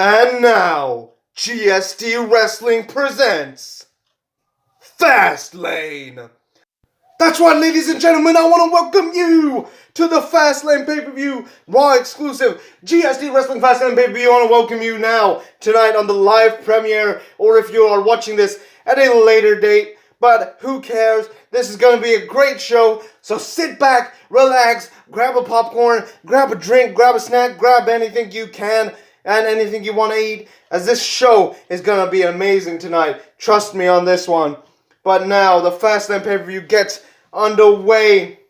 And now, GST Wrestling presents Fastlane. That's right, ladies and gentlemen, I want to welcome you to the Fastlane pay-per-view, Raw exclusive GST Wrestling Fastlane pay-per-view. I want to welcome you now, tonight on the live premiere, or if you are watching this at a later date. But who cares? This is going to be a great show, so sit back, relax, grab a popcorn, grab a drink, grab a snack, grab anything you can, and anything you want to eat, as this show is going to be amazing tonight. Trust me on this one. But now, the Fastlane pay-per-view gets underway.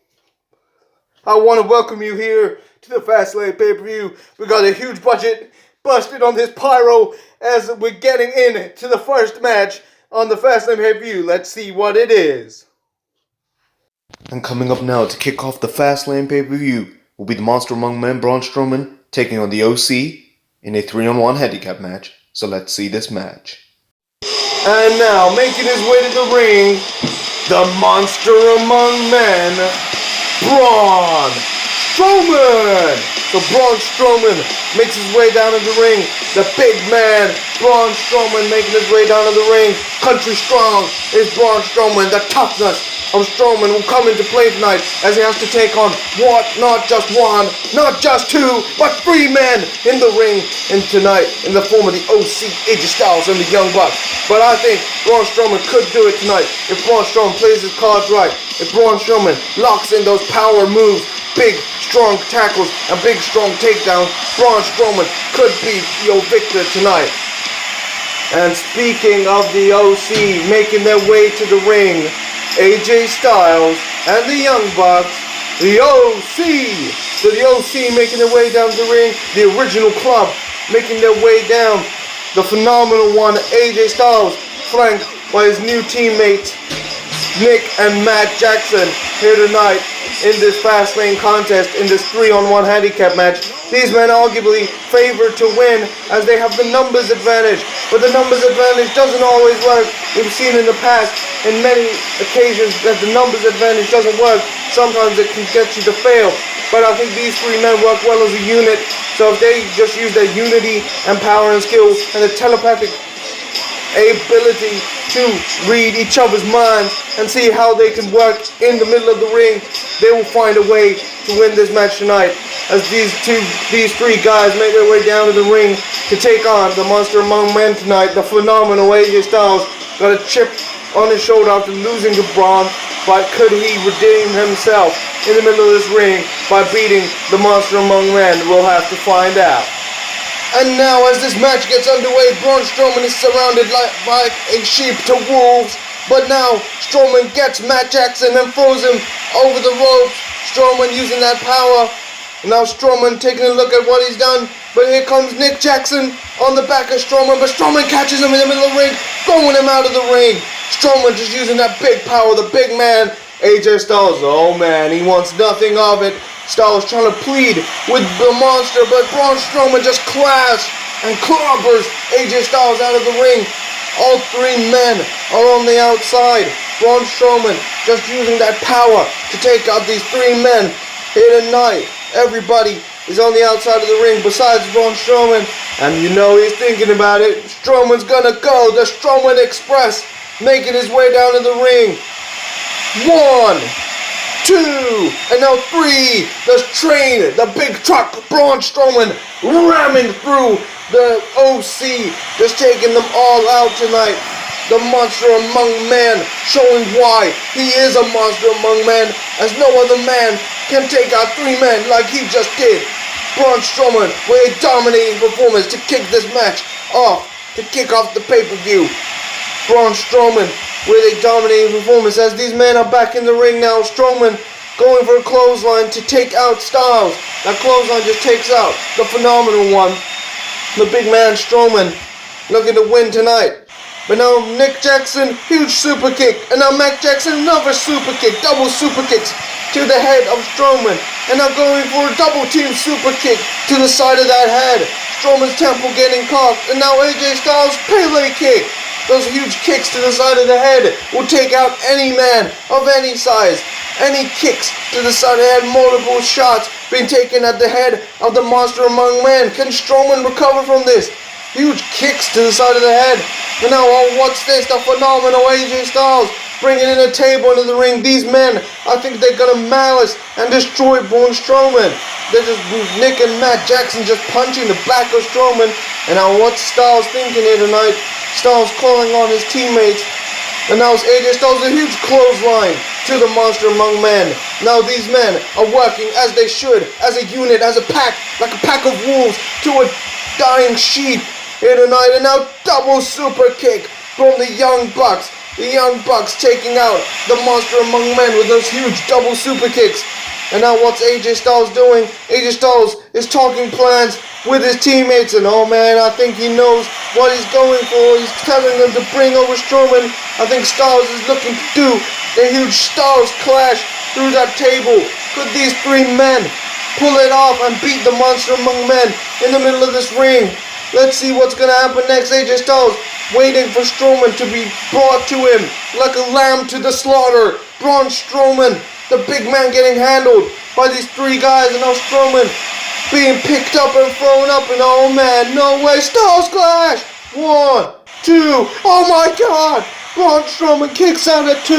I want to welcome you here to the Fastlane pay-per-view. We got a huge budget busted on this pyro as we're getting in to the first match on the Fastlane pay-per-view. Let's see what it is. And coming up now to kick off the Fastlane pay-per-view will be the Monster Among Men, Braun Strowman, taking on the OC in a 3-on-1 handicap match. So let's see this match. And now, making his way to the ring, the Monster Among Men, Braun Strowman. So Braun Strowman makes his way down to the ring. The big man, Braun Strowman, making his way down to the ring. Country strong is Braun Strowman. The toughness of Strowman will come into play tonight as he has to take on not just one, not just two, but 3 men in the ring and tonight in the form of the OC, AJ Styles, and the Young Bucks. But I think Braun Strowman could do it tonight if Braun Strowman plays his cards right. If Braun Strowman locks in those power moves, big, strong tackles, and big, strong takedowns, Braun Strowman could be your victor tonight. And speaking of the OC making their way to the ring, AJ Styles and the Young Bucks, the OC. So the OC making their way down to the ring, the original club making their way down. The phenomenal one, AJ Styles, flanked by his new teammates, Nick and Matt Jackson, here tonight in this Fastlane contest, in this 3-on-1 handicap match. These men arguably favored to win as they have the numbers advantage, but the numbers advantage doesn't always work. We've seen in the past, in many occasions, that the numbers advantage doesn't work. Sometimes it can get you to fail, but I think these 3 men work well as a unit, so if they just use their unity and power and skill and the telepathic ability to read each other's minds and see how they can work in the middle of the ring, they will find a way to win this match tonight, as these 3 guys make their way down to the ring to take on the Monster Among Men tonight. The phenomenal AJ Styles got a chip on his shoulder after losing to Braun, but could he redeem himself in the middle of this ring by beating the Monster Among Men? We'll have to find out. And now, as this match gets underway, Braun Strowman is surrounded like a sheep to wolves. But now, Strowman gets Matt Jackson and throws him over the ropes. Strowman using that power. Now Strowman taking a look at what he's done. But here comes Nick Jackson on the back of Strowman. But Strowman catches him in the middle of the ring, throwing him out of the ring. Strowman just using that big power, the big man. AJ Styles, oh man, he wants nothing of it. Styles trying to plead with the monster, but Braun Strowman just clashes and clobbers AJ Styles out of the ring. All 3 men are on the outside. Braun Strowman just using that power to take out these 3 men here tonight. Everybody is on the outside of the ring besides Braun Strowman, and you know he's thinking about it. Strowman's gonna go, the Strowman Express, making his way down to the ring. 1, 2, and now 3. The train, the big truck, Braun Strowman ramming through the OC, just taking them all out tonight. The Monster Among Men, showing why he is a Monster Among Men, as no other man can take out 3 men like he just did. Braun Strowman with a dominating performance to kick this match off, to kick off the pay-per-view. Braun Strowman with a dominating performance as these men are back in the ring now. Strowman going for a clothesline to take out Styles. That clothesline just takes out the phenomenal one, the big man Strowman, looking to win tonight. But now Nick Jackson, huge super kick, and now Matt Jackson, another super kick, double super kicks to the head of Strowman, and now going for a double team super kick to the side of that head. Strowman's temple getting caught, and now AJ Styles Pele kick. Those huge kicks to the side of the head will take out any man of any size. Any kicks to the side of the head, multiple shots being taken at the head of the Monster Among Men. Can Strowman recover from this? huge kicks to the side of the head. And now, oh, what's this? The phenomenal AJ Styles bringing in a table into the ring. These men, I think they're gonna malice and destroy Braun Strowman. They're just Nick and Matt Jackson just punching the back of Strowman. And now what's Styles thinking here tonight? Styles calling on his teammates. And now it's AJ Styles, a huge clothesline to the Monster Among Men. Now these men are working as they should, as a unit, as a pack, like a pack of wolves to a dying sheep here tonight. And now double super kick from the Young Bucks. The Young Bucks taking out the Monster Among Men with those huge double super kicks. And now what's AJ Styles doing? AJ Styles is talking plans with his teammates, and oh man, I think he knows what he's going for. He's telling them to bring over Strowman. I think Styles is looking to do a huge Styles clash through that table. Could these three men pull it off and beat the Monster Among Men in the middle of this ring? Let's see what's gonna happen next. AJ Styles waiting for Strowman to be brought to him like a lamb to the slaughter. Braun Strowman, the big man, getting handled by these three guys, and now Strowman being picked up and thrown up, and oh man, no way, Styles clash! 1, 2, oh my god! Braun Strowman kicks out at 2.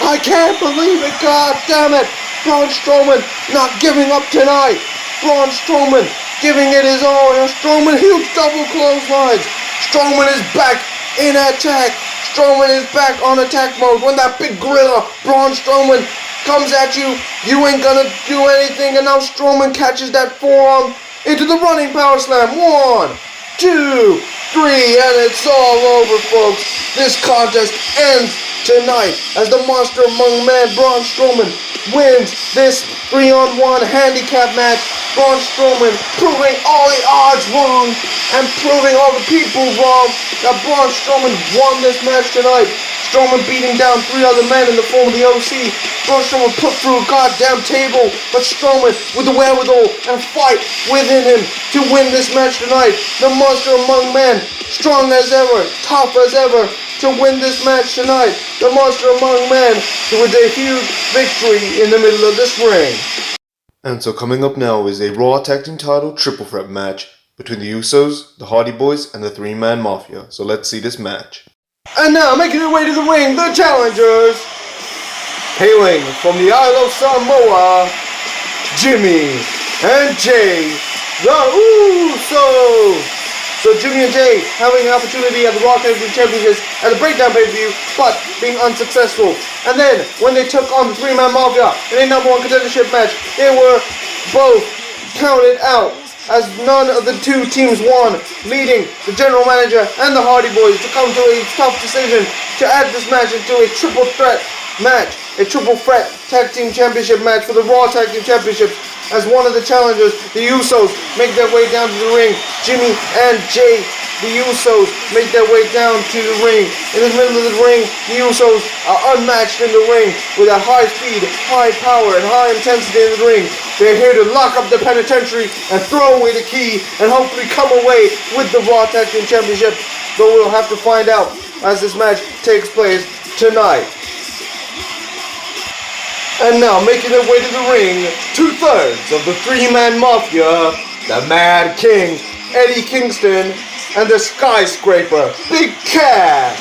I can't believe it, god damn it! Braun Strowman not giving up tonight. Braun Strowman giving it his all. And Strowman, huge double clotheslines. Strowman is back in attack. Strowman is back on attack mode. When that big gorilla, Braun Strowman, comes at you, you ain't gonna do anything. And now Strowman catches that forearm into the running power slam. 1, 2, 3, and it's all over, folks. This contest ends tonight as the Monster Among Men, Braun Strowman, wins this 3-on-1 handicap match. Braun Strowman proving all the odds wrong and proving all the people wrong. That Braun Strowman won this match tonight. Strowman beating down 3 other men in the form of the OC. Braun Strowman put through a goddamn table, but Strowman with the wherewithal and fight within him to win this match tonight. The Monster Among Men, strong as ever, tough as ever, to win this match tonight. The Monster Among Men with a huge victory in the middle of this ring. And so coming up now is a Raw Tag Team title triple threat match between the Usos, the Hardy Boyz, and the 3-Man Mafia. So let's see this match. And now making their way to the ring, the challengers, hailing from the Isle of Samoa, Jimmy and Jay, the Usos. So Jimmy and Jay having an opportunity at the Raw Tag Team Championships at the Breakdown pay-per-view, but being unsuccessful. And then when they took on the 3-Man Mafia in a number 1 contendership match, they were both counted out as none of the 2 teams won, leading the general manager and the Hardy Boyz to come to a tough decision to add this match into a triple threat match, a triple threat tag team championship match for the Raw Tag Team Championships. As one of the challengers, the Usos, make their way down to the ring. Jimmy and Jay, the Usos, make their way down to the ring. In the middle of the ring, the Usos are unmatched in the ring with a high speed, high power, and high intensity in the ring. They're here to lock up the penitentiary and throw away the key and hopefully come away with the Raw Tag Team Championship. But we'll have to find out as this match takes place tonight. And now making their way to the ring, 2/3 of the 3-Man Mafia, the Mad King, Eddie Kingston, and the Skyscraper, Big Cass.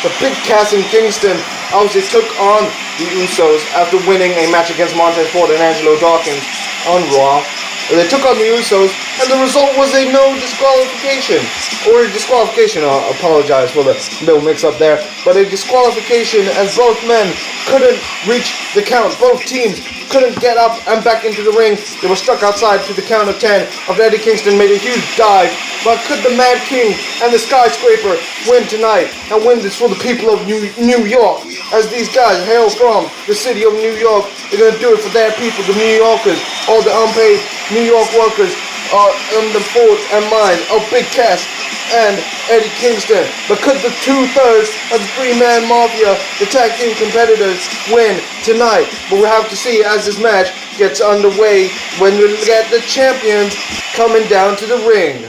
The Big Cass and Kingston obviously took on the Usos after winning a match against Montez Ford and Angelo Dawkins on Raw. They took on the Usos, and the result was a no disqualification. Or a disqualification, I apologize for the little mix-up there. But a disqualification as both men couldn't reach the count. Both teams couldn't get up and back into the ring. They were stuck outside to the count of 10 after Eddie Kingston made a huge dive. But could the Mad King and the Skyscraper win tonight and win this for the people of New York? As these guys hail from the city of New York, they're going to do it for their people, the New Yorkers. All the unpaid New York workers are in the thoughts and mind of Big Cass and Eddie Kingston. But could the 2/3 of the 3-Man Mafia, the tag team competitors, win tonight? But we'll have to see as this match gets underway when we get the champions coming down to the ring.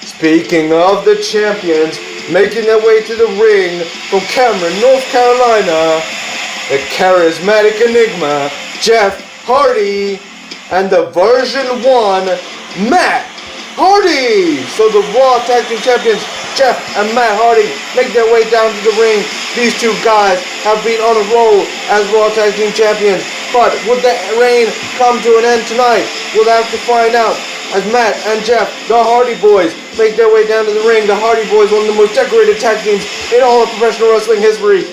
Speaking of the champions, making their way to the ring from Cameron, North Carolina, the charismatic enigma, Jeff Hardy, and the version 1, Matt Hardy. So the Raw Tag Team Champions, Jeff and Matt Hardy, make their way down to the ring. These two guys have been on a roll as Raw Tag Team Champions. But would the reign come to an end tonight? We'll have to find out as Matt and Jeff, the Hardy Boys, make their way down to the ring. The Hardy Boys, one of the most decorated tag teams in all of professional wrestling history,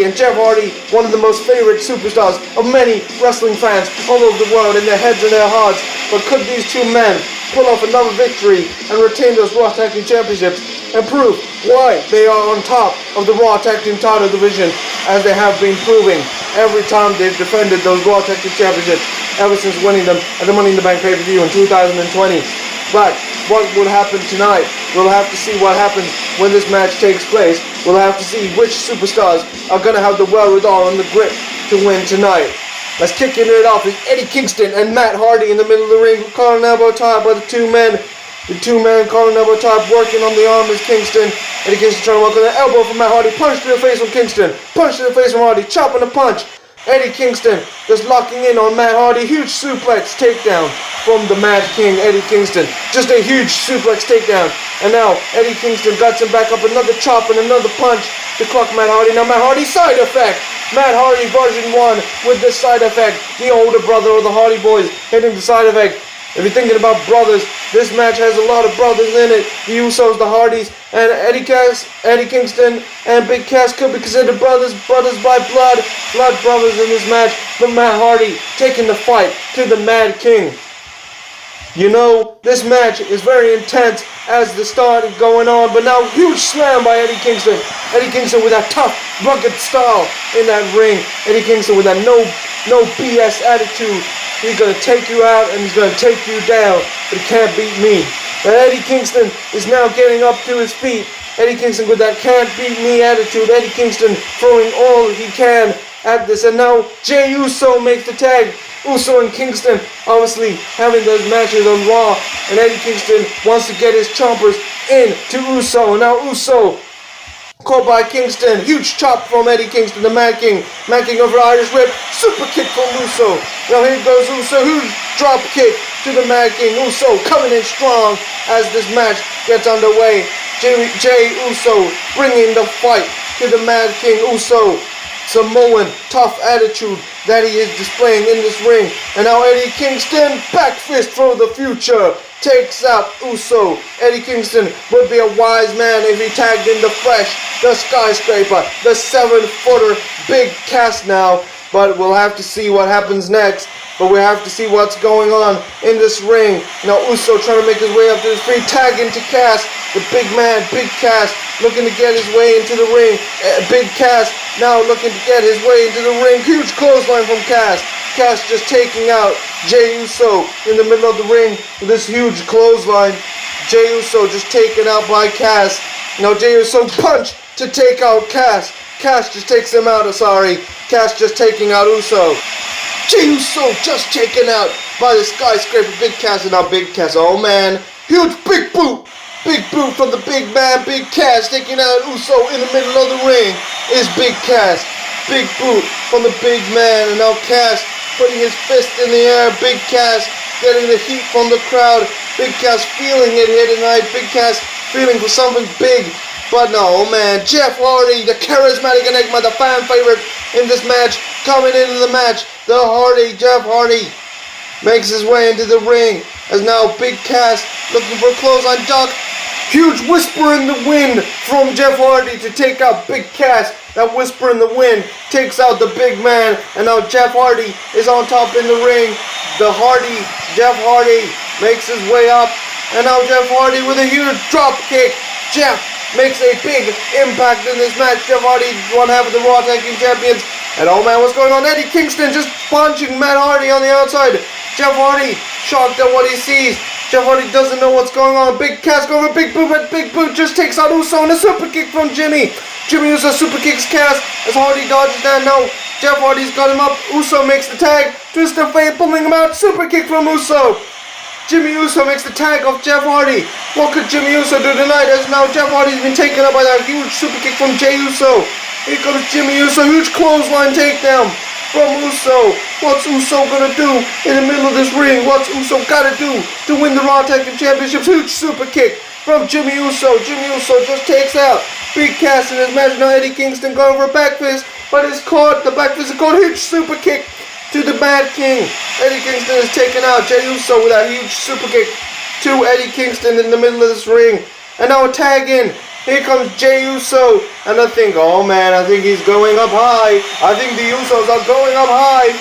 and Jeff Hardy, one of the most favorite superstars of many wrestling fans all over the world in their heads and their hearts. But could these two men pull off another victory and retain those Raw Tag Team Championships and prove why they are on top of the Raw Tag Team title division, as they have been proving every time they've defended those Raw Tag Team Championships ever since winning them at the Money in the Bank pay-per-view in 2020. But what will happen tonight? We'll have to see what happens when this match takes place. We'll have to see which superstars are going to have the wherewithal and the grit to win tonight. Let's kick it off with Eddie Kingston and Matt Hardy in the middle of the ring, collar and elbow tie by the two men. The two men collar and elbow tie working on the arm is Kingston. Eddie Kingston trying to work on the elbow from Matt Hardy. Punch to the face from Kingston. Punch to the face from Hardy. Chopping the punch. Eddie Kingston just locking in on Matt Hardy. Huge suplex takedown from the Mad King, Eddie Kingston. Just a huge suplex takedown. And now Eddie Kingston guts him back up. Another chop and another punch to clock Matt Hardy. Now Matt Hardy side effect. Matt Hardy version 1 with the side effect. The older brother of the Hardy Boys hitting the side effect. If you're thinking about brothers, this match has a lot of brothers in it. The Usos, the Hardys, and Eddie Kingston and Big Cass could be considered brothers by blood brothers in this match. But Matt Hardy taking the fight to the Mad King. You know, this match is very intense as the start is going on, but now huge slam by Eddie Kingston. Eddie Kingston with that tough, rugged style in that ring. Eddie Kingston with that no BS attitude. He's going to take you out and he's going to take you down, but he can't beat me. But Eddie Kingston is now getting up to his feet. Eddie Kingston with that can't beat me attitude. Eddie Kingston throwing all he can at this. And now Jey Uso makes the tag. Uso and Kingston obviously having those matches on Raw. And Eddie Kingston wants to get his chompers in to Uso. And now Uso caught by Kingston. Huge chop from Eddie Kingston, the Mad King. Mad King over Irish Whip. Super kick from Uso. Now here goes Uso. Huge drop kick to the Mad King. Uso coming in strong as this match gets underway. Jey Uso bringing the fight to the Mad King. Uso, Samoan tough attitude that he is displaying in this ring. And now Eddie Kingston, back fist for the future, takes out Uso. Eddie Kingston would be a wise man if he tagged in the flesh, the skyscraper, the 7-footer, Big Cass now. But we'll have to see what happens next. But we have to see what's going on in this ring. Now Uso trying to make his way up to his feet, tag into Cass. The big man, Big Cass, looking to get his way into the ring. Big Cass now looking to get his way into the ring. Huge clothesline from Cass. Cass just taking out Jey Uso in the middle of the ring with this huge clothesline. Jey Uso just taken out by Cass. Now Jey Uso punch to take out Cass. Cass just takes him out, Cass just taking out Uso. Jey Uso just taken out by the skyscraper, Big Cass, and now Big Cass. Oh man, huge big boot. Big boot from the big man, Big Cass, taking out Uso in the middle of the ring is Big Cass. Big boot from the big man, and now Cass putting his fist in the air. Big Cass getting the heat from the crowd. Big Cass feeling it here tonight. Big Cass feeling for something big. But no, man, Jeff Hardy, the charismatic enigma, the fan favorite in this match, coming into the match. Jeff Hardy, makes his way into the ring as now Big Cass looking for a clothesline duck. Huge whisper in the wind from Jeff Hardy to take out Big Cass. That whisper in the wind takes out the big man, and now Jeff Hardy is on top in the ring. Jeff Hardy makes his way up, and now Jeff Hardy with a huge drop kick. Jeff makes a big impact in this match. Jeff Hardy, one half of the Raw Tag Team Champions. And oh man, what's going on? Eddie Kingston just punching Matt Hardy on the outside. Jeff Hardy shocked at what he sees. Jeff Hardy doesn't know what's going on. Big Cass going for Big Boot, but Big Boot just takes out Uso and a super kick from Jimmy. Jimmy Uso super kicks Cass as Hardy dodges down. Now Jeff Hardy's got him up. Uso makes the tag. Twist of fate pulling him out. Super kick from Uso. Jimmy Uso makes the tag of Jeff Hardy. What could Jimmy Uso do tonight as now Jeff Hardy's been taken up by that huge super kick from Jey Uso. Here comes Jimmy Uso, huge clothesline takedown. from Uso. What's Uso gonna do in the middle of this ring? What's Uso gotta do to win the Raw Tag Team Championships? Huge super kick from Jimmy Uso. Jimmy Uso just takes out Big Cass in his match. Now Eddie Kingston going for a back fist, but it's caught. The back fist is caught. Huge super kick to the Mad King. Eddie Kingston is taken out. Jey Uso with a huge super kick to Eddie Kingston in the middle of this ring. And now a tag in. Here comes Jey Uso. And I think, oh man, I think he's going up high. I think the Usos are going up high.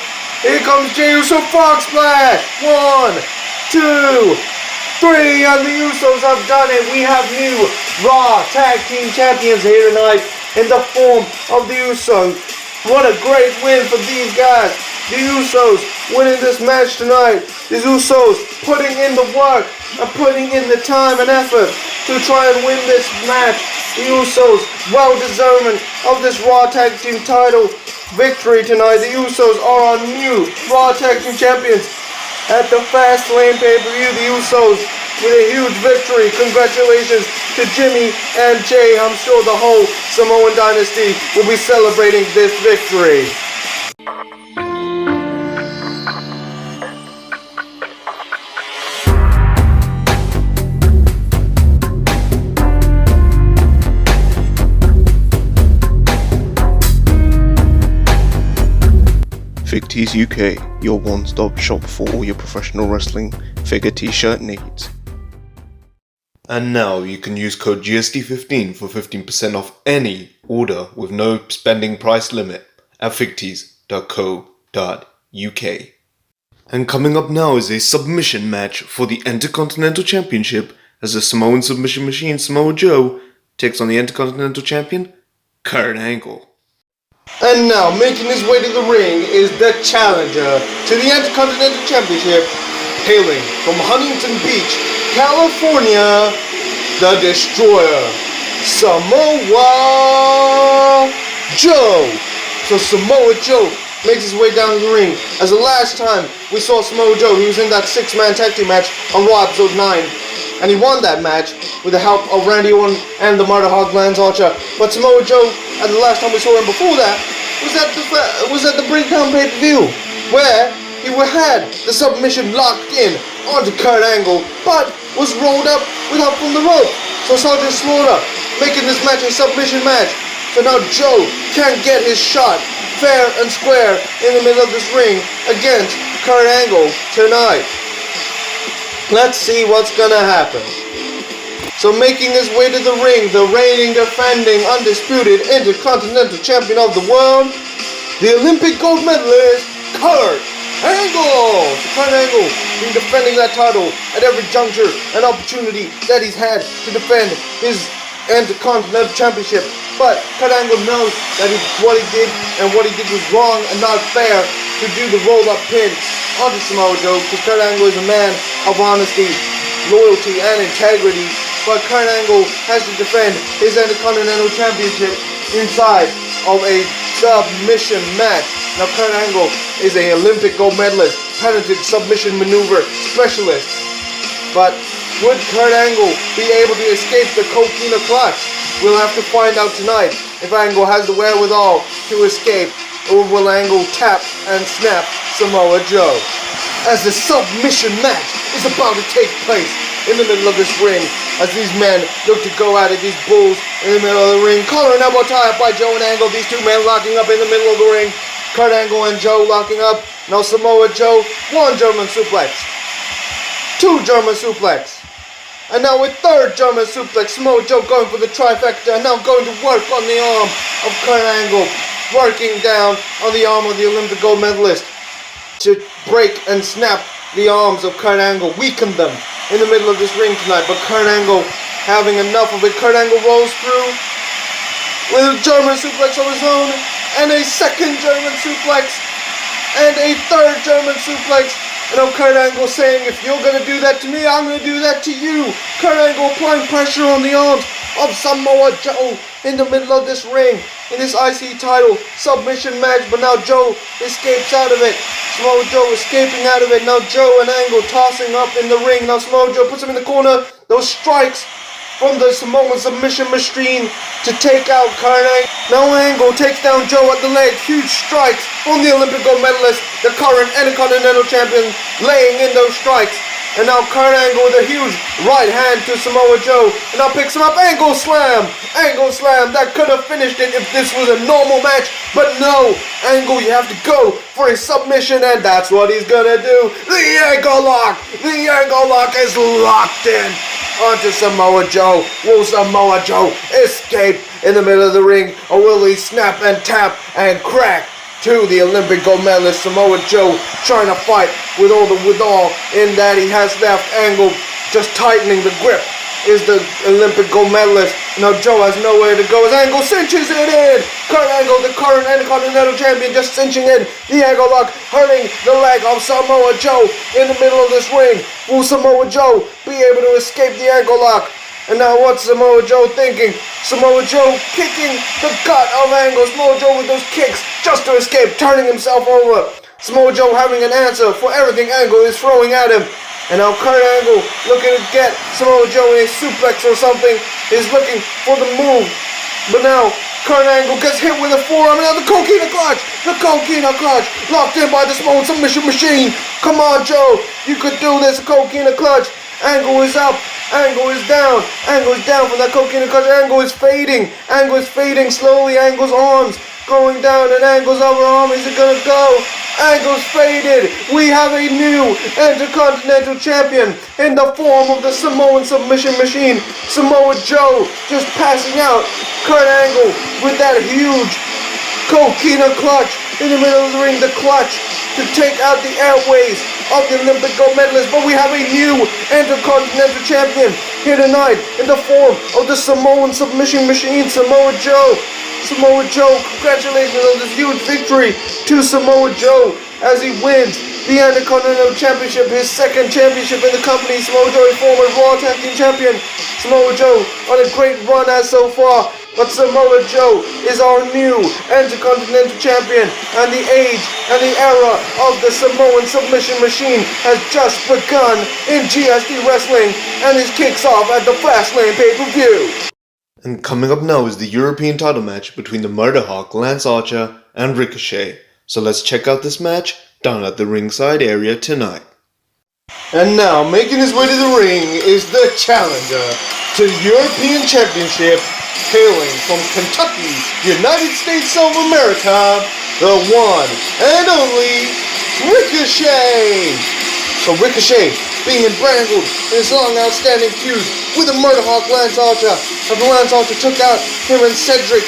Here comes Jey Uso. Frog Splash. 1, 2, 3. And the Usos have done it. We have new Raw Tag Team Champions here tonight in the form of the Usos. What a great win for these guys. The Usos winning this match tonight. The Usos putting in the work and putting in the time and effort to try and win this match. The Usos well deserving of this Raw Tag Team title victory tonight. The Usos are our new Raw Tag Team champions at the Fastlane pay-per-view. The Usos with a huge victory. Congratulations to Jimmy and Jay. I'm sure the whole Samoan dynasty will be celebrating this victory. Figtees UK, your one-stop shop for all your professional wrestling figure t-shirt needs. And now you can use code GSD15 for 15% off any order with no spending price limit at figtees.co.uk. And coming up now is a submission match for the Intercontinental Championship as the Samoan submission machine Samoa Joe takes on the Intercontinental Champion Kurt Angle. And now, making his way to the ring is the challenger to the Intercontinental Championship, hailing from Huntington Beach, California, the Destroyer, Samoa Joe. So Samoa Joe makes his way down to the ring. As the last time we saw Samoa Joe, he was in that 6-man tag team match on Raw Episode 9. And he won that match with the help of Randy Orton and the Murder Hog Lance Archer. But Samoa Joe, at the last time we saw him before that, was at the Breakdown pay-per-view, where he had the submission locked in onto Kurt Angle, but was rolled up with help from the rope. So Sergeant Slaughter making this match a submission match. So now Joe can get his shot fair and square in the middle of this ring against Kurt Angle tonight. Let's see what's gonna happen. So making his way to the ring, the reigning, defending, undisputed Intercontinental Champion of the world, the Olympic gold medalist, Kurt Angle. So Kurt Angle been defending that title at every juncture and opportunity that he's had to defend his Intercontinental Championship. But Kurt Angle knows that what he did was wrong and not fair to do the roll-up pin onto Samoa Joe, because Kurt Angle is a man of honesty, loyalty, and integrity. But Kurt Angle has to defend his Intercontinental Championship inside of a submission match. Now Kurt Angle is an Olympic gold medalist, patented submission maneuver specialist. But would Kurt Angle be able to escape the coquina clutch? We'll have to find out tonight if Angle has the wherewithal to escape, or will Angle tap and snap Samoa Joe? As the submission match is about to take place in the middle of this ring, as these men look to go at it, these bulls in the middle of the ring. Collar and elbow tie up by Joe and Angle, these two men locking up in the middle of the ring. Kurt Angle and Joe locking up. Now Samoa Joe, 1 German suplex, 2 German suplex. And now with 3rd German suplex, Samoa Joe going for the trifecta, and now going to work on the arm of Kurt Angle, working down on the arm of the Olympic gold medalist to break and snap the arms of Kurt Angle, weaken them in the middle of this ring tonight. But Kurt Angle having enough of it. Kurt Angle rolls through with a German suplex of his own, and a 2nd German suplex, and a 3rd German suplex. And now Kurt Angle saying, if you're going to do that to me, I'm going to do that to you. Kurt Angle applying pressure on the arms of Samoa Joe in the middle of this ring, in this IC title submission match. But now Joe escapes out of it. Samoa Joe escaping out of it. Now Joe and Angle tossing up in the ring. Now Samoa Joe puts him in the corner. Those strikes from the Samoan submission machine to take out Kane. Now Angle takes down Joe at the leg. Huge strikes from the Olympic gold medalist, the current Intercontinental champion, laying in those strikes. And now Kurt Angle with a huge right hand to Samoa Joe. And now picks him up. Angle slam. Angle slam. That could have finished it if this was a normal match. But no. Angle, you have to go for a submission. And that's what he's going to do. The ankle lock. The ankle lock is locked in onto Samoa Joe. Will Samoa Joe escape in the middle of the ring? Or will he snap and tap and crack to the Olympic gold medalist Samoa Joe, trying to fight with all in that he has left. Angle just tightening the grip is the Olympic gold medalist. Now Joe has nowhere to go as Angle cinches it in. Kurt Angle, the current Intercontinental champion, just cinching in the ankle lock, hurting the leg of Samoa Joe in the middle of this ring. Will Samoa Joe be able to escape the ankle lock? And now what's Samoa Joe thinking? Samoa Joe kicking the gut of Angle. Samoa Joe with those kicks just to escape, turning himself over. Samoa Joe having an answer for everything Angle is throwing at him. And now Kurt Angle looking to get Samoa Joe in a suplex or something, is looking for the move. But now Kurt Angle gets hit with a forearm. And now the coquina clutch. The coquina clutch locked in by the Samoan submission machine. Come on, Joe. You could do this. Coquina clutch. Angle is up. Angle is down. Angle is down from that coquina clutch. Angle is fading. Angle is fading slowly. Angle's arms going down and Angle's other arm. Is it gonna go? Angle's faded. We have a new Intercontinental champion in the form of the Samoan submission machine. Samoa Joe just passing out. Kurt Angle with that huge coquina clutch in the middle of the ring. The clutch to take out the airways of the Olympic gold medalist. But we have a new Intercontinental champion here tonight in the form of the Samoan submission machine, Samoa Joe. Samoa Joe, congratulations on this huge victory to Samoa Joe as he wins the Intercontinental Championship, his second championship in the company. Samoa Joe, a former Raw Tag Team Champion. Samoa Joe on a great run as so far. But Samoa Joe is our new Intercontinental Champion, and the age and the era of the Samoan submission machine has just begun in GSD Wrestling, and it kicks off at the Fastlane pay-per-view. And coming up now is the European title match between the Murder Hawk, Lance Archer, and Ricochet. So let's check out this match down at the ringside area tonight. And now, making his way to the ring is the challenger to the European Championship, hailing from Kentucky, United States of America, the one and only Ricochet. So Ricochet being embrangled in his long outstanding feud with the Murder Hawk Lance Archer. After Lance Archer took out him and Cedric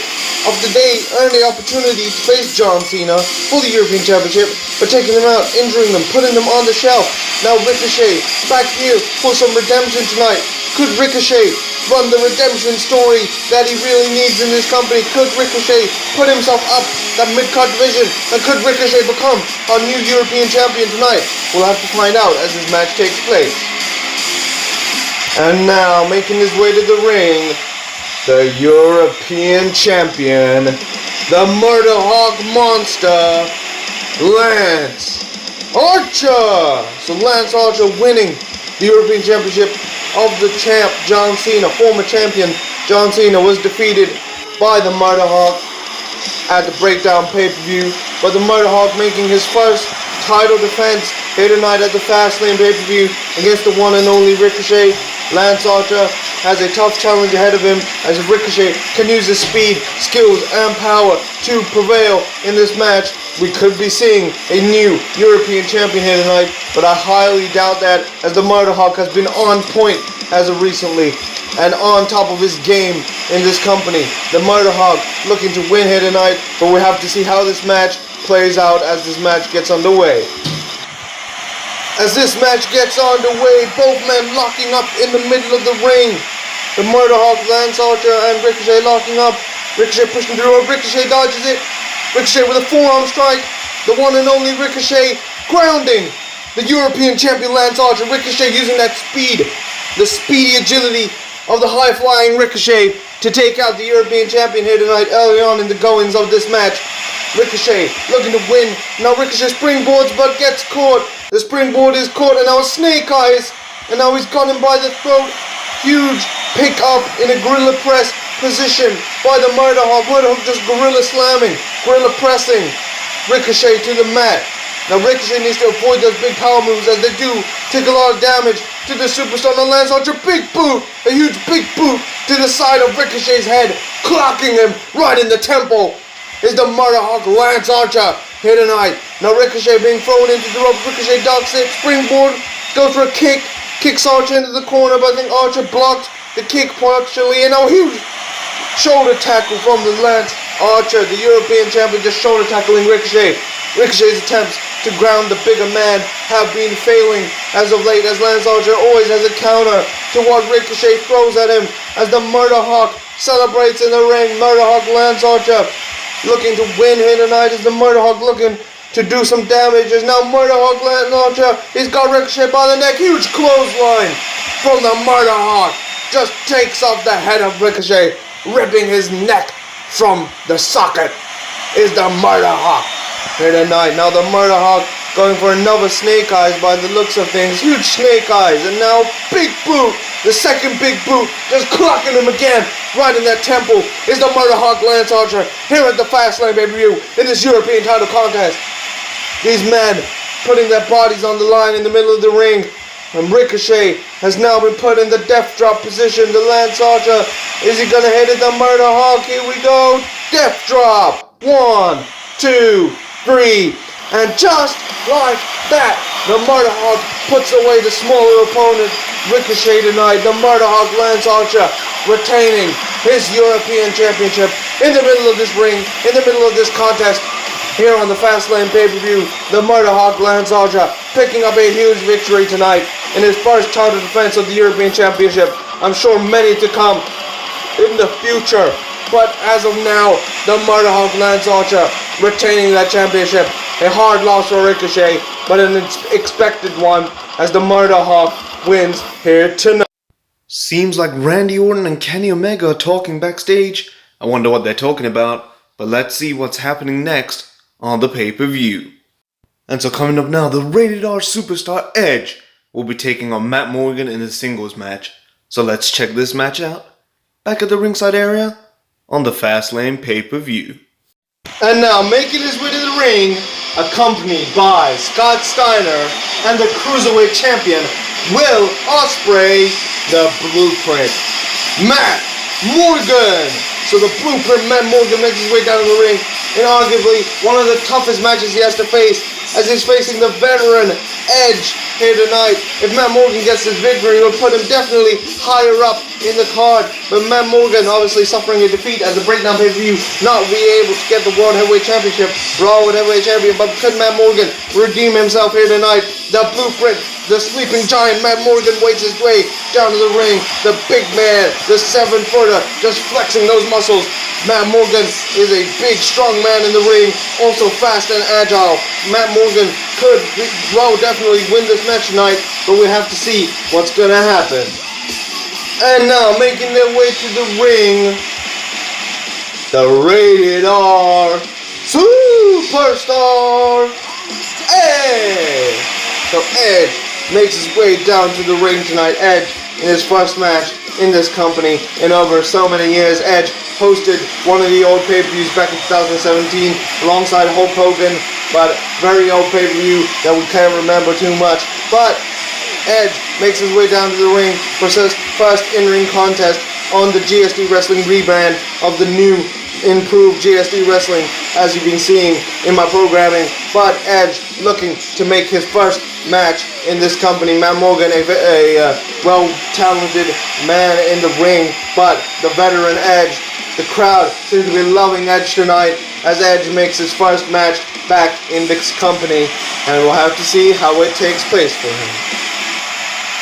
of the day, earned the opportunity to face John Cena for the European Championship, but taking them out, injuring them, putting them on the shelf. Now Ricochet back here for some redemption tonight. Could Ricochet run the redemption story that he really needs in this company? Could Ricochet put himself up that mid-card division? And could Ricochet become our new European champion tonight? We'll have to find out as this match takes place. And now, making his way to the ring, the European champion, the Murder Hawk monster, Lance Archer. So Lance Archer winning the European Championship of the champ, John Cena. Former champion John Cena was defeated by the Murder Hawk at the Breakdown pay-per-view, but the Murder Hawk making his first title defense here tonight at the Fastlane pay-per-view against the one and only Ricochet. Lance Archer has a tough challenge ahead of him as Ricochet can use his speed, skills, and power to prevail in this match. We could be seeing a new European champion here tonight, but I highly doubt that as the Murder Hawk has been on point as of recently and on top of his game in this company. The Murder Hawk looking to win here tonight, but we have to see how this match plays out as this match gets underway. As this match gets underway, both men locking up in the middle of the ring. The Murder Hawk, Lance Archer, and Ricochet locking up. Ricochet pushing through, Ricochet dodges it. Ricochet with a forearm strike. The one and only Ricochet grounding the European champion Lance Archer. Ricochet using that speed, the speedy agility of the high-flying Ricochet to take out the European champion here tonight early on in the goings of this match. Ricochet looking to win. Now Ricochet springboards but gets caught. The springboard is caught and now Snake Eyes. And now he's got him by the throat. Huge pick up in a gorilla press position by the Murder Hawk. Murder Hawk just gorilla slamming, gorilla pressing Ricochet to the mat. Now Ricochet needs to avoid those big power moves as they do take a lot of damage to the superstar. Now lands on a big boot, a huge big boot to the side of Ricochet's head, clocking him right in the temple. Is the Murder Hawk Lance Archer here tonight. Now Ricochet being thrown into the rope. Ricochet ducks it, springboard, goes for a kick, kicks Archer into the corner, but I think Archer blocked the kick partially, and now huge shoulder tackle from the Lance Archer, the European champion, just shoulder tackling Ricochet. Ricochet's attempts to ground the bigger man have been failing as of late, as Lance Archer always has a counter to what Ricochet throws at him, as the Murder Hawk celebrates in the ring. Murder Hawk Lance Archer looking to win here tonight, is the Murder Hawk looking to do some damage, as now Murder Hawk Lance Archer, he's got Ricochet by the neck, huge clothesline from the Murder Hawk, just takes off the head of Ricochet, ripping his neck from the socket, is the Murder Hawk here tonight. Now the Murder Hawk going for another snake eyes by the looks of things, huge snake eyes, and now big boot, the second big boot, just clocking him again, right in that temple, is the Murder Hawk Lance Archer here at the Fastlane pay-per-view in this European title contest. These men putting their bodies on the line in the middle of the ring, and Ricochet has now been put in the death drop position. The Lance Archer, is he gonna hit it? The Murder Hawk, here we go, death drop, 1, 2, 3, and just like that, the Murder Hawk puts away the smaller opponent, Ricochet tonight. The Murder Hawk Lance Archer retaining his European Championship in the middle of this ring, in the middle of this contest, here on the Fastlane pay-per-view. The Murder Hawk Lance Archer picking up a huge victory tonight in his first title defense of the European Championship. I'm sure many to come in the future, but as of now, the Murder Hawk Lance Archer retaining that championship. A hard loss for Ricochet, but an expected one, as the Murder Hawk wins here tonight. Seems like Randy Orton and Kenny Omega are talking backstage. I wonder what they're talking about, but let's see what's happening next on the pay-per-view. And so coming up now, the Rated R superstar Edge will be taking on Matt Morgan in a singles match. So let's check this match out, back at the ringside area on the Fastlane pay-per-view. And now making his way to the ring, accompanied by Scott Steiner and the Cruiserweight Champion, Will Ospreay, the Blueprint, Matt Morgan. So the Blueprint, Matt Morgan, makes his way down to the ring in arguably one of the toughest matches he has to face, as he's facing the veteran Edge here tonight. If Matt Morgan gets this victory, it will put him definitely higher up in the card. But Matt Morgan obviously suffering a defeat as a breakdown pay-per-view, not be able to get the World Heavyweight Championship, Raw World Heavyweight Champion. But could Matt Morgan redeem himself here tonight? The Blueprint, the sleeping giant, Matt Morgan waits his way down to the ring. The big man, the 7-footer, just flexing those muscles. Matt Morgan is a big, strong man in the ring, also fast and agile. Matt Morgan could definitely win this match tonight, but we have to see what's gonna happen. And now making their way to the ring, the Rated R superstar Edge. So Edge makes his way down to the ring tonight. Edge in his first match in this company in over so many years. Edge hosted one of the old pay-per-views back in 2017 alongside Hulk Hogan, but very old pay-per-view that we can't remember too much. But Edge makes his way down to the ring for his first in-ring contest on the GSD Wrestling rebrand of the new improved GSD Wrestling, as you've been seeing in my programming. But Edge looking to make his first match in this company. Matt Morgan, a well-talented man in the ring, but the veteran Edge, the crowd seems to be loving Edge tonight as Edge makes his first match back in this company, and we'll have to see how it takes place for him.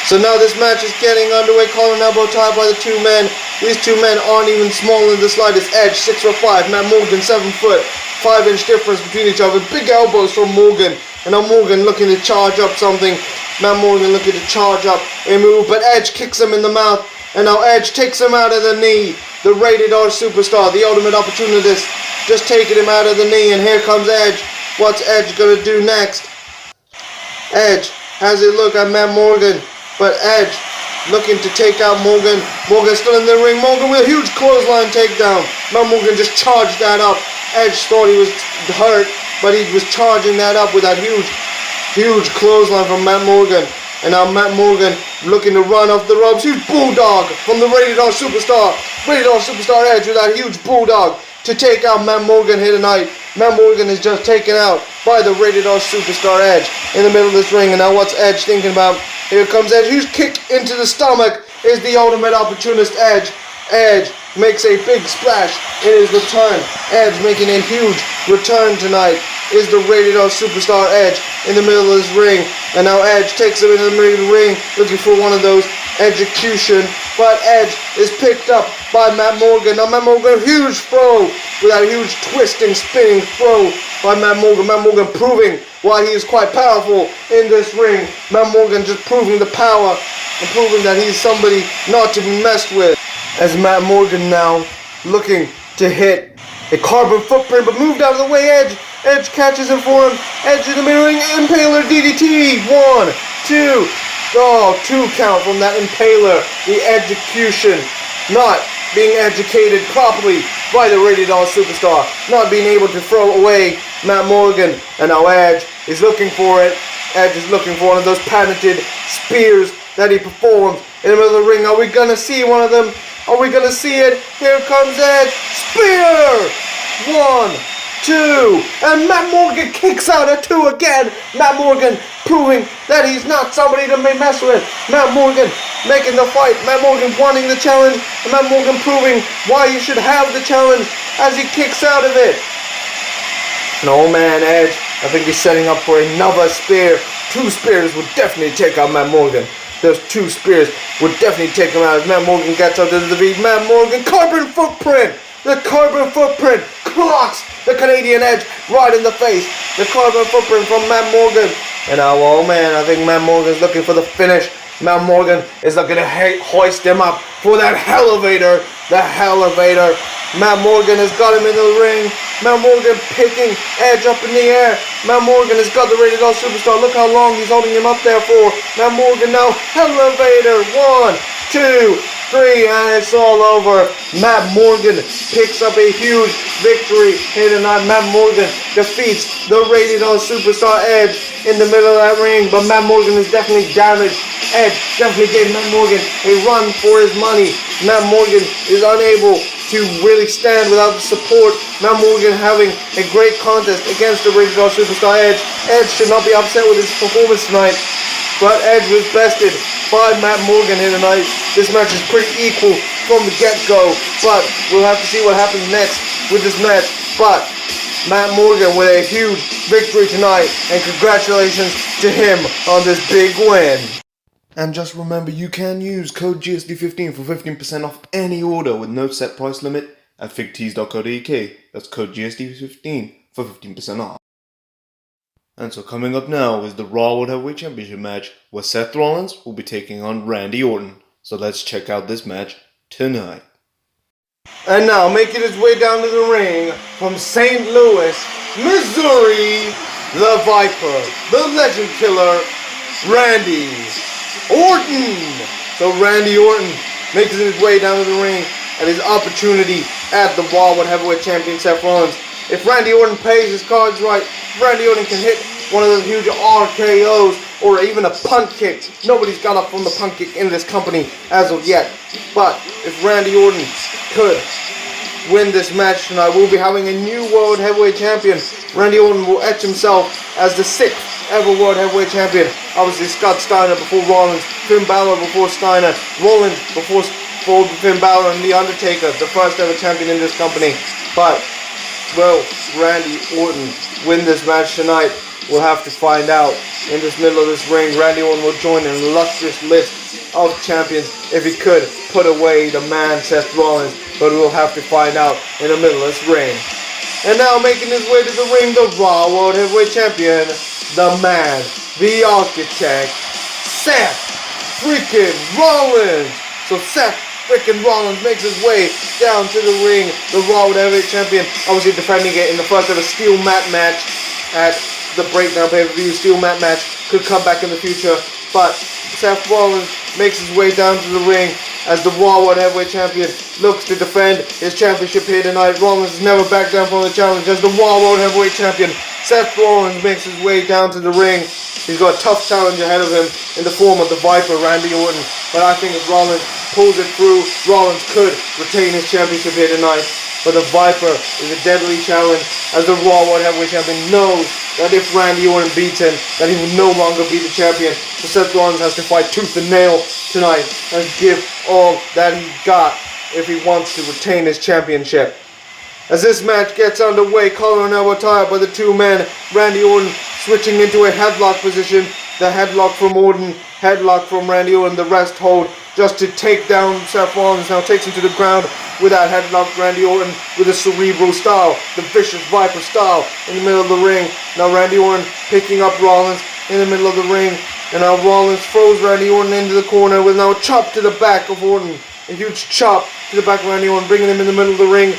So now this match is getting underway. Collar and elbow tie by the two men. These two men aren't even small in the slightest. Edge 6'5", Matt Morgan 7 foot, 5-inch difference between each other. Big elbows from Morgan, and now Morgan looking to charge up something. Matt Morgan looking to charge up a move, but Edge kicks him in the mouth, and now Edge takes him out of the knee. The Rated R superstar, the ultimate opportunist, just taking him out of the knee, and here comes Edge. What's Edge gonna do next? Edge has a look at Matt Morgan, but Edge looking to take out Morgan. Morgan still in the ring. Morgan with a huge clothesline takedown. Matt Morgan just charged that up. Edge thought he was hurt, but he was charging that up with that huge clothesline from Matt Morgan. And now Matt Morgan looking to run off the ropes. Huge bulldog from the Rated R Superstar. Rated R Superstar Edge with that huge bulldog to take out Matt Morgan here tonight. Matt Morgan is just taken out by the Rated R Superstar Edge in the middle of this ring. And now what's Edge thinking about? Here comes Edge. Huge kick into the stomach is the ultimate opportunist Edge. Edge makes a big splash in his return. Edge making a huge return tonight is the Rated R Superstar Edge in the middle of this ring. And now Edge takes him into the middle of the ring looking for one of those execution. But Edge is picked up by Matt Morgan. Now Matt Morgan, huge throw with that huge twisting, spinning throw by Matt Morgan. Matt Morgan proving why he is quite powerful in this ring. Matt Morgan just proving the power and proving that he's somebody not to be messed with. As Matt Morgan now looking to hit a carbon footprint, but moved out of the way. Edge catches him for him. Edge in the middle ring, Impaler DDT. 1, 2. Oh, 2 count from that Impaler. The execution. Not being educated properly by the Rated R Superstar. Not being able to throw away Matt Morgan. And now Edge is looking for it. Edge is looking for one of those patented spears that he performs in the middle of the ring. Are we going to see one of them? Are we going to see it? Here comes Edge. Spear! 1, 2. And Matt Morgan kicks out at 2 again. Matt Morgan proving that he's not somebody to be messed with. Matt Morgan making the fight. Matt Morgan wanting the challenge. And Matt Morgan proving why you should have the challenge as he kicks out of it. No man, Edge. I think he's setting up for another spear. 2 spears would definitely take out Matt Morgan. Those 2 spears would definitely take him out. As Matt Morgan gets up to the beat. Matt Morgan, carbon footprint. The carbon footprint clocks the Canadian Edge right in the face. The carbon footprint from Matt Morgan. And now, oh man, I think Matt Morgan's looking for the finish. Matt Morgan is looking to hoist him up for that elevator. The elevator. Matt Morgan has got him in the ring. Matt Morgan picking Edge up in the air. Matt Morgan has got the Rated R Superstar. Look how long he's holding him up there for. Matt Morgan now, elevator. 1, 2, 3, and it's all over. Matt Morgan picks up a huge victory here tonight. Matt Morgan defeats the Rated R Superstar Edge in the middle of that ring, but Matt Morgan is definitely damaged. Edge definitely gave Matt Morgan a run for his money. Matt Morgan is unable to really stand without the support. Matt Morgan having a great contest against the Rated R Superstar Edge. Edge should not be upset with his performance tonight, but Edge was bested by Matt Morgan here tonight. This match is pretty equal from the get-go, but we'll have to see what happens next with this match. But Matt Morgan with a huge victory tonight, and congratulations to him on this big win. And just remember, you can use code GSD15 for 15% off any order with no set price limit at figtees.co.uk. That's code GSD15 for 15% off. And so coming up now is the Raw World Heavyweight Championship match, where Seth Rollins will be taking on Randy Orton. So let's check out this match tonight. And now making his way down to the ring from St. Louis, Missouri, the Viper, the Legend Killer, Randy Orton. So Randy Orton makes his way down to the ring at his opportunity at the Raw World Heavyweight Champion Seth Rollins. If Randy Orton plays his cards right, Randy Orton can hit one of those huge RKOs or even a punt kick. Nobody's got up from the punt kick in this company as of yet. But if Randy Orton could win this match tonight, we'll be having a new World Heavyweight Champion. Randy Orton will etch himself as the 6th ever World Heavyweight Champion. Obviously Scott Steiner before Rollins, Finn Balor before Steiner, Rollins before Finn Balor, and The Undertaker, the first ever champion in this company. But will Randy Orton win this match tonight? We'll have to find out. In this middle of this ring, Randy Orton will join an illustrious list of champions if he could put away the man Seth Rollins, but we'll have to find out in the middle of this ring. And now making his way to the ring, the Raw World Heavyweight Champion, the man, the architect, Seth freaking Rollins. So Seth freaking Rollins makes his way down to the ring, the Raw World Heavyweight Champion, obviously defending it in the first ever steel mat match at the Breakdown pay-per-view. Steel mat match could come back in the future, but Seth Rollins makes his way down to the ring as the Raw World Heavyweight Champion looks to defend his championship here tonight. Rollins has never backed down from the challenge as the Raw World Heavyweight Champion. Seth Rollins makes his way down to the ring. He's got a tough challenge ahead of him in the form of the Viper, Randy Orton. But I think if Rollins pulls it through, Rollins could retain his championship here tonight. But the Viper is a deadly challenge as the Raw World Heavyweight Champion knows that if Randy Orton beats him, that he will no longer be the champion. So Seth Rollins has to fight tooth and nail tonight and give all that he got if he wants to retain his championship. As this match gets underway, collar and elbow tie up by the two men. Randy Orton switching into a headlock position. The headlock from Orton, headlock from Randy Orton. The rest hold just to take down Seth Rollins. Now takes him to the ground with that headlock. Randy Orton with a cerebral style, the vicious Viper style in the middle of the ring. Now Randy Orton picking up Rollins in the middle of the ring. And now Rollins throws Randy Orton into the corner with now a chop to the back of Orton. A huge chop to the back of Randy Orton, bringing him in the middle of the ring.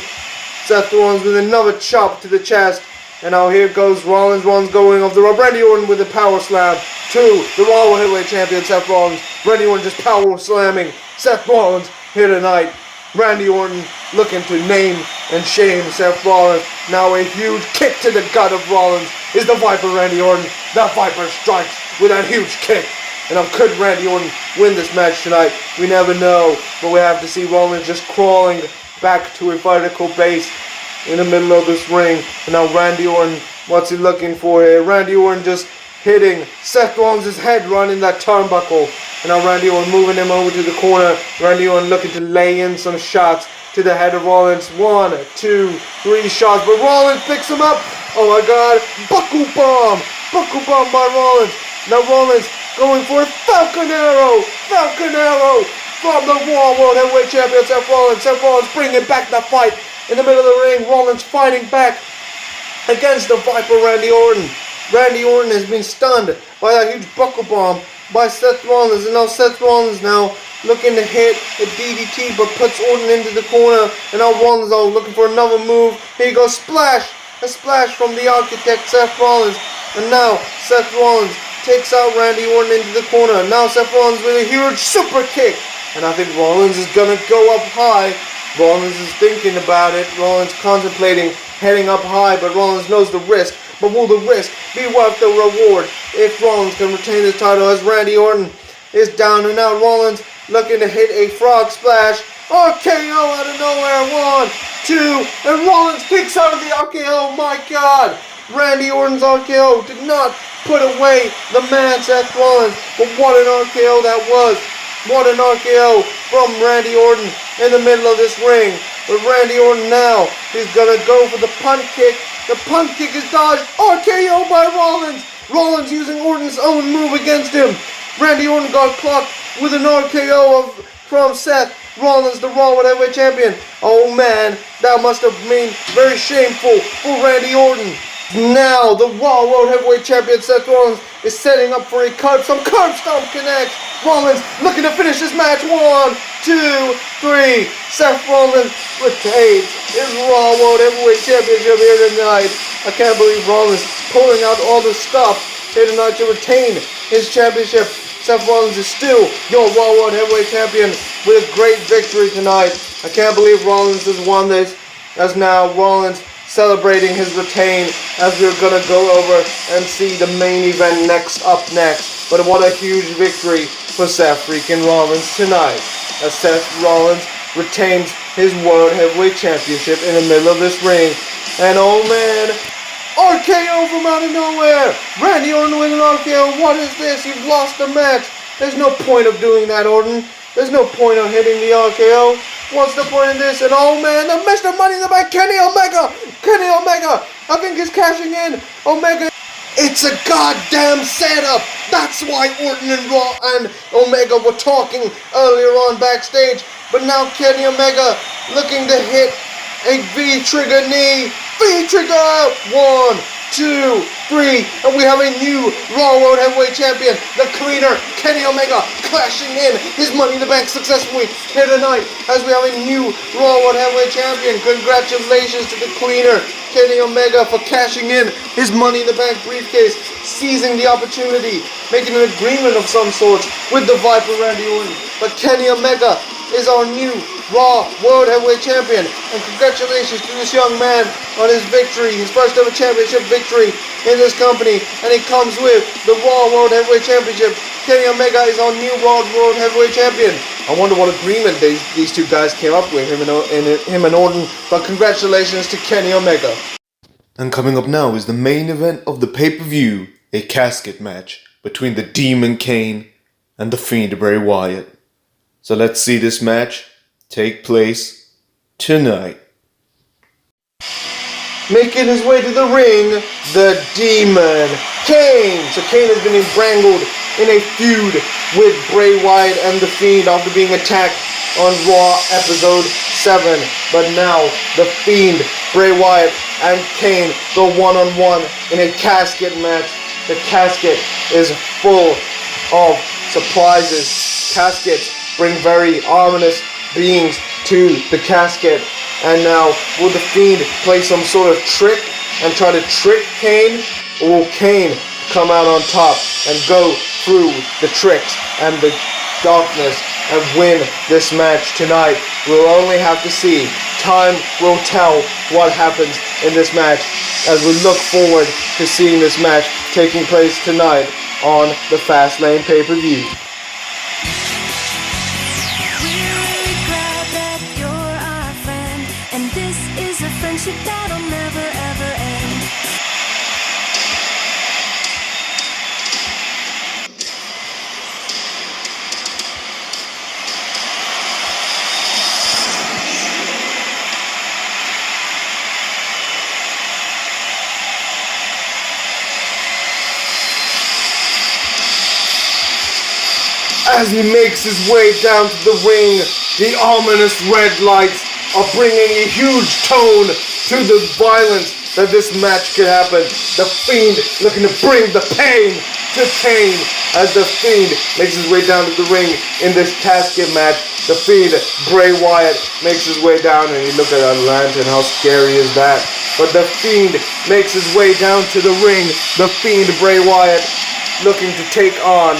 Seth Rollins with another chop to the chest. And now here goes Rollins. Rollins going off the rope. Randy Orton with a power slam to the Raw World Heavyweight Champion, Seth Rollins. Randy Orton just power slamming Seth Rollins here tonight. Randy Orton looking to name and shame Seth Rollins. Now a huge kick to the gut of Rollins is the Viper, Randy Orton. That Viper strikes with that huge kick. And now could Randy Orton win this match tonight? We never know. But we have to see Rollins just crawling back to a vertical base in the middle of this ring. And now Randy Orton, what's he looking for here? Randy Orton just hitting Seth Rollins' head running that turnbuckle. And now Randy Orton moving him over to the corner. Randy Orton looking to lay in some shots to the head of Rollins. 1, 2, 3 shots. But Rollins picks him up. Oh my God. Buckle bomb. Buckle bomb by Rollins. Now Rollins going for a Falcon Arrow. Falcon Arrow from the Raw World Heavyweight Champion, Seth Rollins. Seth Rollins bringing back the fight in the middle of the ring. Rollins fighting back against the Viper, Randy Orton. Randy Orton has been stunned by that huge buckle bomb by Seth Rollins. And now Seth Rollins now looking to hit a DDT, but puts Orton into the corner. And now Rollins looking for another move. Here you go, splash. A splash from the Architect, Seth Rollins. And now Seth Rollins takes out Randy Orton into the corner. Now Seth Rollins with a huge super kick. And I think Rollins is going to go up high. Rollins is thinking about it. Rollins contemplating heading up high, but Rollins knows the risk. But will the risk be worth the reward if Rollins can retain his title as Randy Orton is down and out? Rollins looking to hit a frog splash. RKO out of nowhere. 1, 2, and Rollins kicks out of the RKO. My God. Randy Orton's RKO did not put away the man Seth Rollins. But what an RKO that was. What an RKO from Randy Orton in the middle of this ring. But Randy Orton now, he's going to go for the punt kick. The punt kick is dodged. RKO by Rollins. Rollins using Orton's own move against him. Randy Orton got clocked with an RKO from Seth Rollins, the Raw World Heavyweight Champion. Oh man, that must have been very shameful for Randy Orton. Now, the Raw World Heavyweight Champion Seth Rollins is setting up for a curb. Some curb stomp connects. Rollins looking to finish this match. 1, 2, 3. Seth Rollins retains his Raw World Heavyweight Championship here tonight. I can't believe Rollins pulling out all the stuff here tonight to retain his championship. Seth Rollins is still your Raw World Heavyweight Champion with a great victory tonight. I can't believe Rollins has won this, as now Rollins celebrating his retain as we're gonna go over and see the main event next. But what a huge victory for Seth freaking Rollins tonight, as Seth Rollins retains his World Heavyweight Championship in the middle of this ring. And oh man, RKO from out of nowhere. Randy Orton with an RKO. What is this? You've lost the match. There's no point of doing that, Orton. There's no point of hitting the RKO. What's the point in this? And oh man, the Mr. Money in the Bank, Kenny Omega! Kenny Omega! I think he's cashing in. Omega. It's a goddamn setup. That's why Orton and Omega were talking earlier on backstage. But now Kenny Omega looking to hit a V-trigger knee. V-trigger! 1, 2, 3, and we have a new Raw World Heavyweight Champion, the Cleaner, Kenny Omega, clashing in his Money in the Bank successfully here tonight as we have a new Raw World Heavyweight Champion. Congratulations to the Cleaner, Kenny Omega, for cashing in his Money in the Bank briefcase, seizing the opportunity, making an agreement of some sort with the Viper Randy Orton. But Kenny Omega is our new Raw World Heavyweight Champion, and congratulations to this young man on his victory, his first ever championship victory in this company, and it comes with the Raw World Heavyweight Championship. Kenny Omega is our new Raw World Heavyweight Champion. I wonder what agreement these two guys came up with, him and Orton, but congratulations to Kenny Omega. And coming up now is the main event of the pay-per-view, a casket match between the Demon Kane and the Fiend Bray Wyatt. So let's see this match take place tonight. Making his way to the ring, the Demon Kane. So Kane has been wrangled in a feud with Bray Wyatt and the Fiend after being attacked on Raw episode 7. But now the Fiend, Bray Wyatt, and Kane go one-on-one in a casket match. The casket is full of surprises. Caskets bring very ominous beings to the casket. And now, will the Fiend play some sort of trick and try to trick Kane? Or will Kane come out on top and go through the tricks and the darkness and win this match tonight? We'll only have to see. Time will tell what happens in this match as we look forward to seeing this match taking place tonight on the Fastlane pay-per-view. That'll never ever end. As he makes his way down to the ring, the ominous red lights are bringing a huge tone to the violence that this match could happen. The Fiend looking to bring the pain to Kane as the Fiend makes his way down to the ring in this casket match. The Fiend, Bray Wyatt, makes his way down, and you look at that lantern, how scary is that? But the Fiend makes his way down to the ring. The Fiend, Bray Wyatt, looking to take on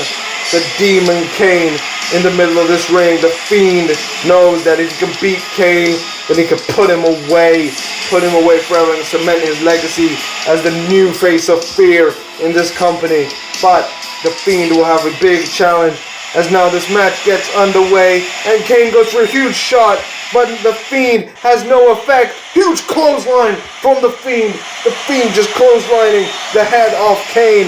the Demon Kane in the middle of this ring. The Fiend knows that if he can beat Kane, then he can put him away forever and cement his legacy as the new face of fear in this company. But the Fiend will have a big challenge as now this match gets underway and Kane goes for a huge shot, but the Fiend has no effect. Huge clothesline from the Fiend. The Fiend just clotheslining the head off Kane.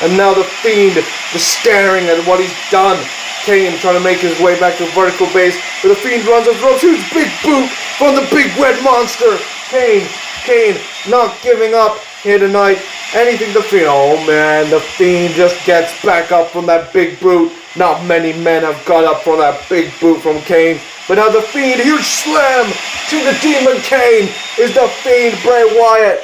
And now the Fiend just staring at what he's done. Kane trying to make his way back to vertical base, but the Fiend runs up the ropes. Huge big boot from the big red monster. Kane not giving up here tonight. Anything the Fiend. Oh man, the Fiend just gets back up from that big boot. Not many men have got up from that big boot from Kane. But now the Fiend, huge slam to the Demon Kane is the Fiend Bray Wyatt.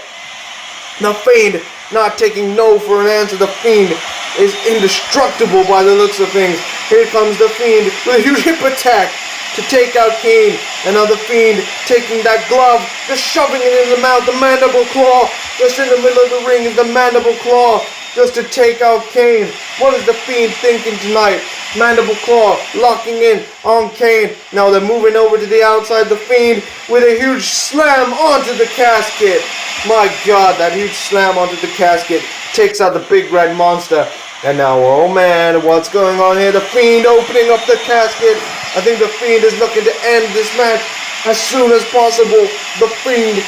The Fiend not taking no for an answer. The Fiend is indestructible by the looks of things. Here comes the Fiend with a huge hip attack to take out Kane. And now the Fiend taking that glove, just shoving it in the mouth, the mandible claw. Just in the middle of the ring is the mandible claw, just to take out Kane. What is the Fiend thinking tonight? Mandible claw locking in on Kane. Now they're moving over to the outside. The Fiend with a huge slam onto the casket. My God, that huge slam onto the casket takes out the big red monster. And now, oh man, what's going on here? The Fiend opening up the casket. I think the Fiend is looking to end this match as soon as possible. The Fiend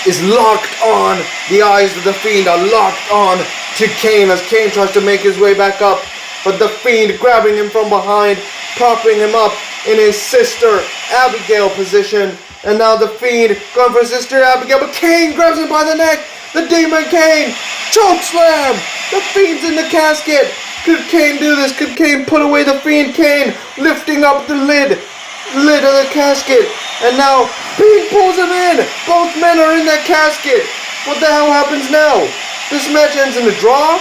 is locked on. The eyes of the Fiend are locked on to Kane as Kane tries to make his way back up. But the Fiend grabbing him from behind, propping him up in his Sister Abigail position. And now the Fiend going for Sister Abigail, but Kane grabs him by the neck. The Demon Kane, choke slam. The Fiend's in the casket. Could Kane do this? Could Kane put away the Fiend? Kane lifting up the lid of the casket. And now Fiend pulls him in. Both men are in that casket. What the hell happens now? This match ends in a draw?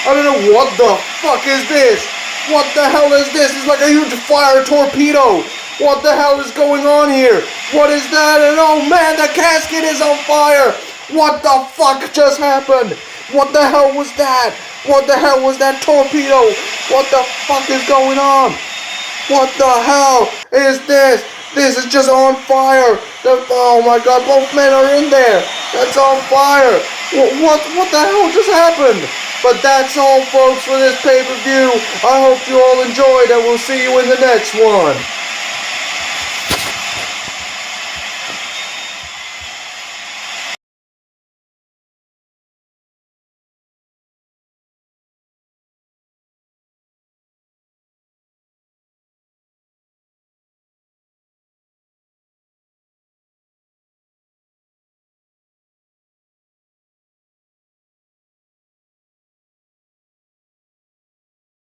I don't know, what the fuck is this? What the hell is this? It's like a huge fire torpedo. What the hell is going on here? What is that? And oh man, the casket is on fire. What the fuck just happened? What the hell was that? What the hell was that torpedo? What the fuck is going on? What the hell is this? This is just on fire. Oh my god, both men are in there. That's on fire. What the hell just happened? But that's all, folks, for this pay-per-view. I hope you all enjoyed, and we'll see you in the next one.